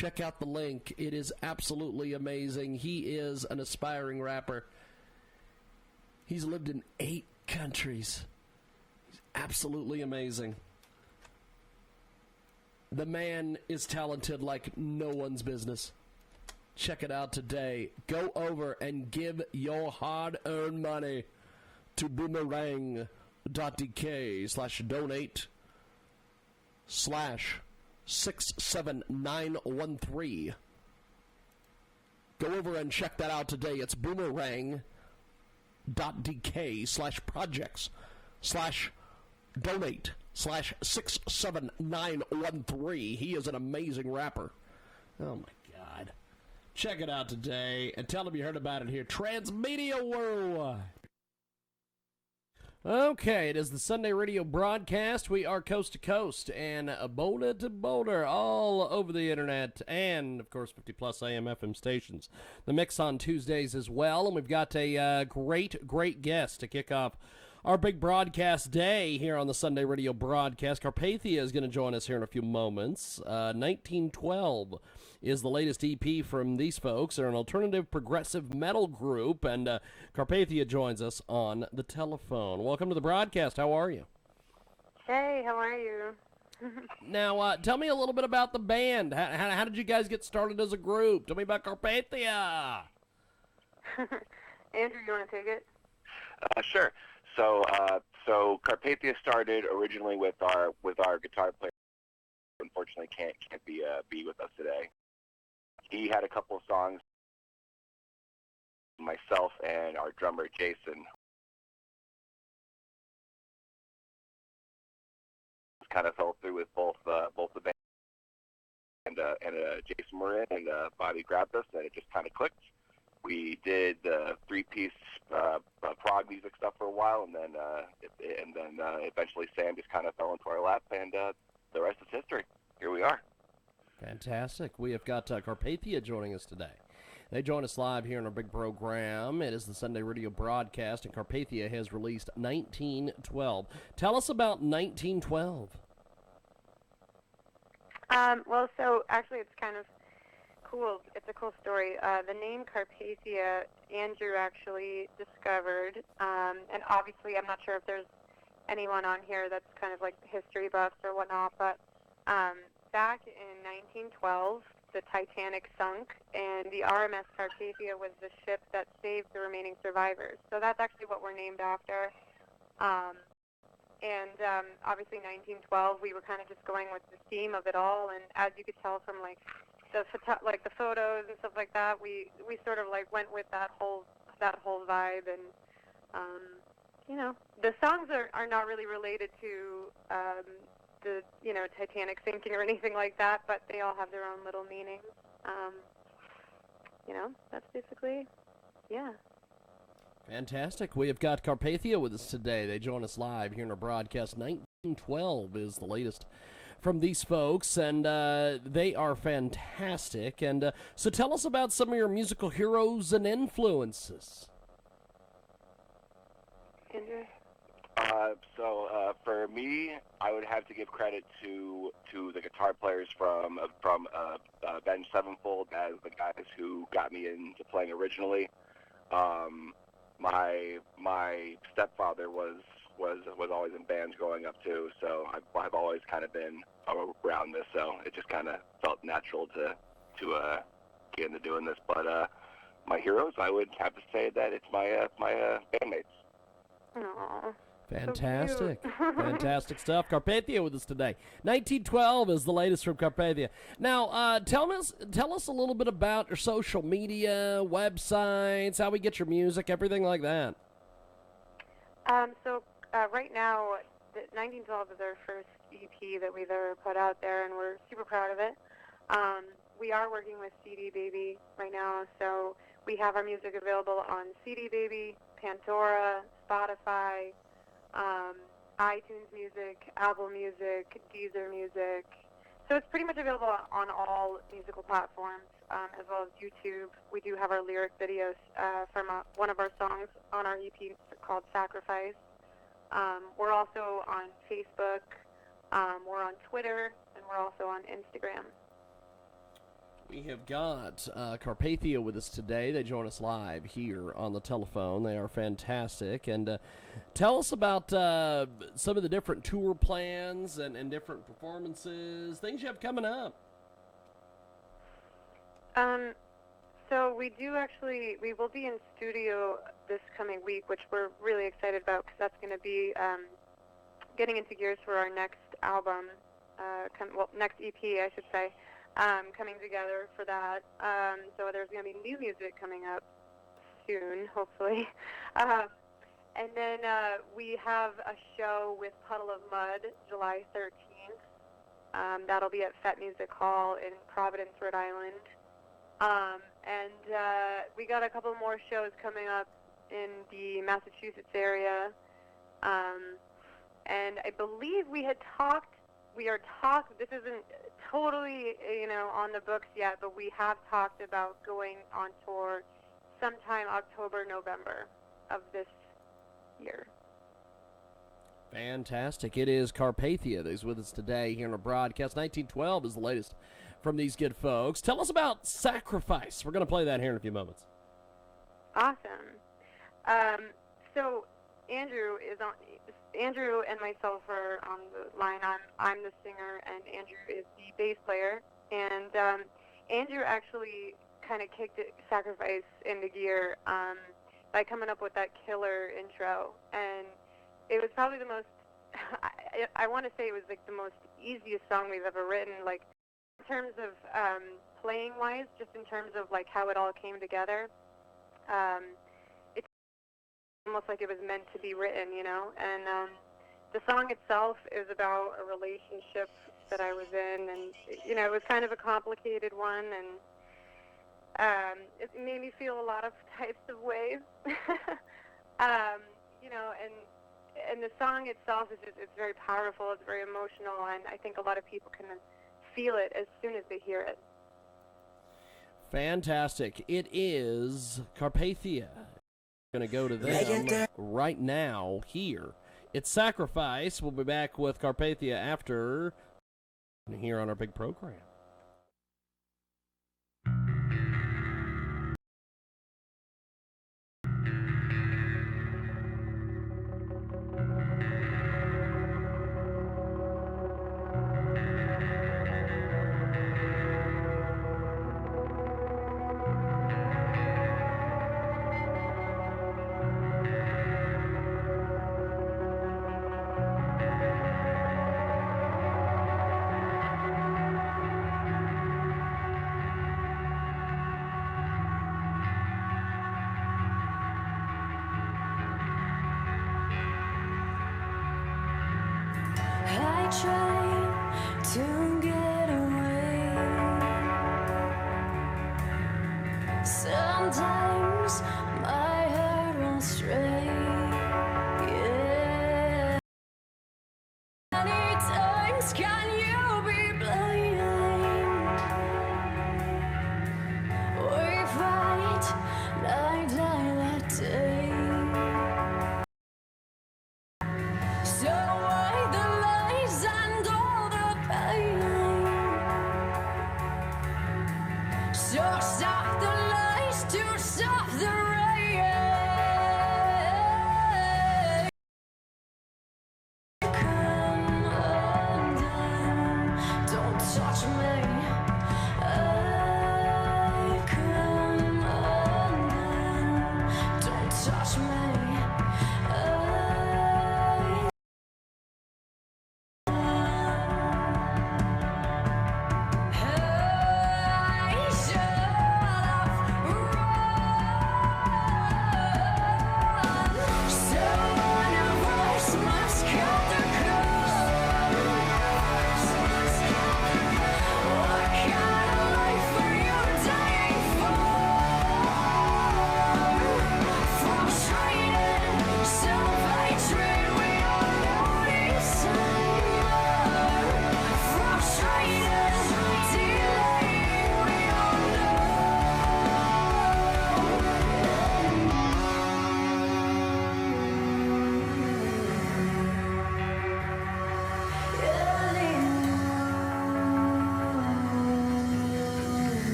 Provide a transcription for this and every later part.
check out the link. It is absolutely amazing. He is an aspiring rapper. He's lived in 8 countries. He's absolutely amazing. The man is talented like no one's business. Check it out today. Go over and give your hard-earned money to boomerang.dk/donate/67913. Go over and check that out today. It's boomerang.dk/projects/donate/67913. He is an amazing rapper. Oh, my God. Check it out today and tell him you heard about it here. Transmedia Worldwide. Okay, it is the Sunday radio broadcast. We are coast to coast and boulder to boulder all over the internet and, of course, 50-plus AM FM stations. The mix on Tuesdays as well, and we've got a great guest to kick off our big broadcast day here on the Sunday radio broadcast. Carpathia is going to join us here in a few moments. 1912 is the latest EP from these folks. They're an alternative progressive metal group, and Carpathia joins us on the telephone. Welcome to the broadcast. How are you? Hey, how are you? Now, tell me a little bit about the band. How did you guys get started as a group? Tell me about Carpathia. Andrew, you want to take it? Sure. So Carpathia started originally with our guitar player. Unfortunately, can't be with us today. He had a couple of songs. Myself and our drummer Jason kind of fell through with both the band and Jason were in, and Bobby grabbed us, and it just kind of clicked. We did the 3-piece prog music stuff for a while, and then eventually Sam just kind of fell into our lap, and the rest is history. Here we are. Fantastic. We have got Carpathia joining us today. They join us live here in our big program. It is the Sunday radio broadcast, and Carpathia has released 1912. Tell us about 1912. Well, so actually it's kind of cool. It's a cool story. The name Carpathia, Andrew actually discovered, and obviously I'm not sure if there's anyone on here that's kind of like history buffs or whatnot, but back in 1912, the Titanic sunk, and the RMS Carpathia was the ship that saved the remaining survivors. So that's actually what we're named after. Obviously 1912, we were kind of just going with the theme of it all, and as you could tell from like the photos and stuff like that, we sort of like went with that whole vibe, and the songs are not really related to the Titanic sinking or anything like that, but they all have their own little meanings. That's basically, yeah. Fantastic. We have got Carpathia with us today. They join us live here in our broadcast. 1912 is the latest from these folks, and they are fantastic. And so tell us about some of your musical heroes and influences. Andrew? For me, I would have to give credit to the guitar players from Ben Sevenfold as the guys who got me into playing originally. My stepfather was always in bands growing up too, so I've always kind of been around this, so it just kind of felt natural to get into doing this. But my heroes, I would have to say that it's my bandmates. Aww. Fantastic. So fantastic stuff. Carpathia with us today. 1912 is the latest from Carpathia. Now, tell us a little bit about your social media, websites, how we get your music, everything like that. Right now, 1912 is our first EP that we've ever put out there, and we're super proud of it. We are working with CD Baby right now, so we have our music available on CD Baby, Pandora, Spotify, iTunes Music, Apple Music, Deezer Music. So it's pretty much available on all musical platforms, as well as YouTube. We do have our lyric videos from one of our songs on our EP called Sacrifice. We're also on Facebook, we're on Twitter, and we're also on Instagram. We have got Carpathia with us today. They join us live here on the telephone. They are fantastic. And tell us about some of the different tour plans and different performances, things you have coming up. So we will be in studio this coming week, which we're really excited about because that's going to be getting into gears for our next album, next EP, I should say. Coming together for that. So there's going to be new music coming up soon, hopefully. And then we have a show with Puddle of Mud, July 13th. That'll be at Fett Music Hall in Providence, Rhode Island. And we got a couple more shows coming up in the Massachusetts area. And I believe we are talking, this isn't totally, on the books yet, but we have talked about going on tour sometime October, November of this year. Fantastic. It is Carpathia that is with us today here on a broadcast. 1912 is the latest from these good folks. Tell us about Sacrifice. We're going to play that here in a few moments. Awesome. So Andrew and myself are on the line. I'm the singer, and Andrew is the bass player. And Andrew actually kind of kicked Sacrifice into gear by coming up with that killer intro. And it was probably the most, I want to say it was like the most easiest song we've ever written, like in terms of playing-wise, just in terms of like how it all came together. It's almost like it was meant to be written, and the song itself is about a relationship that I was in, and it was kind of a complicated one, and it made me feel a lot of types of ways. And the song itself it's very powerful, it's very emotional, and I think a lot of people can feel it as soon as they hear it. Fantastic. It is Carpathia. Going to go to them right now here. It's Sacrifice. We'll be back with Carpathia after here on our big program. Try to get away. Sometimes my heart will stray. Yeah. Many times can you be blind? We fight night that day. So why the lies and all the pain? So stop the lies to stop the rain. Come undone, don't touch me. I come undone, don't touch me. I should have run.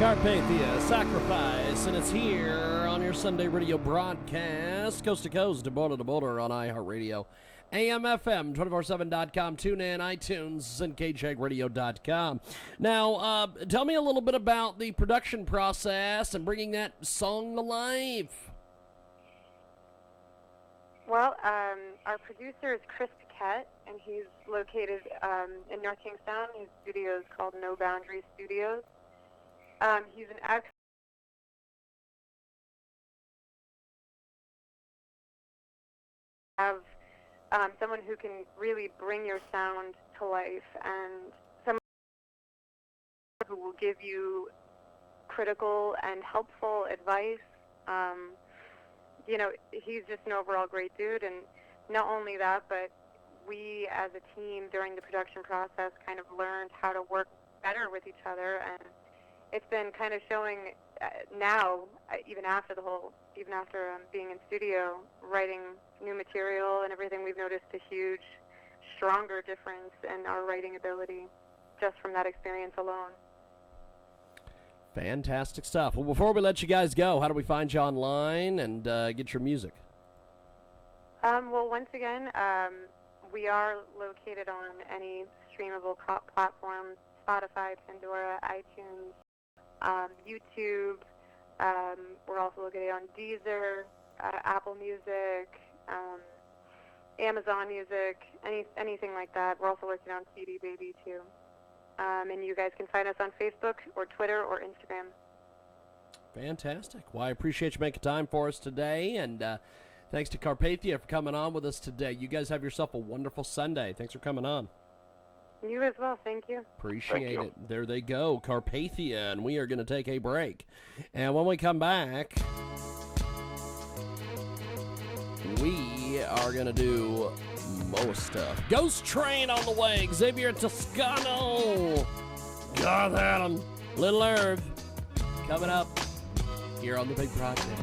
Carpathia, Sacrifice, and it's here on your Sunday radio broadcast, coast to coast, border to border on iHeartRadio, AM/FM, 247.com, TuneIn, iTunes, and kjagradio.com. Now, tell me a little bit about the production process and bringing that song to life. Well, our producer is Chris Paquette, and he's located in North Kingstown. His studio is called No Boundary Studios. He's an excellent someone who can really bring your sound to life, and someone who will give you critical and helpful advice. He's just an overall great dude, and not only that, but we as a team during the production process kind of learned how to work better with each other, and it's been kind of showing now, even after being in studio, writing new material and everything, we've noticed a huge, stronger difference in our writing ability just from that experience alone. Fantastic stuff. Well, before we let you guys go, how do we find you online and get your music? Well, once again, we are located on any streamable platforms, Spotify, Pandora, iTunes, YouTube. We're also located on Deezer, Apple Music, Amazon Music, anything like that. We're also working on CD Baby too. And you guys can find us on Facebook or Twitter or Instagram. Fantastic. Well, I appreciate you making time for us today, and thanks to Carpathia for coming on with us today. You guys have yourself a wonderful Sunday. Thanks for coming on. You as well. Thank you. Appreciate it. There they go, Carpathia, and we are going to take a break. And when we come back, we are going to do more stuff. Ghost Train on the way. Xavier Toscano. Garth Adam. Little Irv. Coming up here on the Big Broadcast.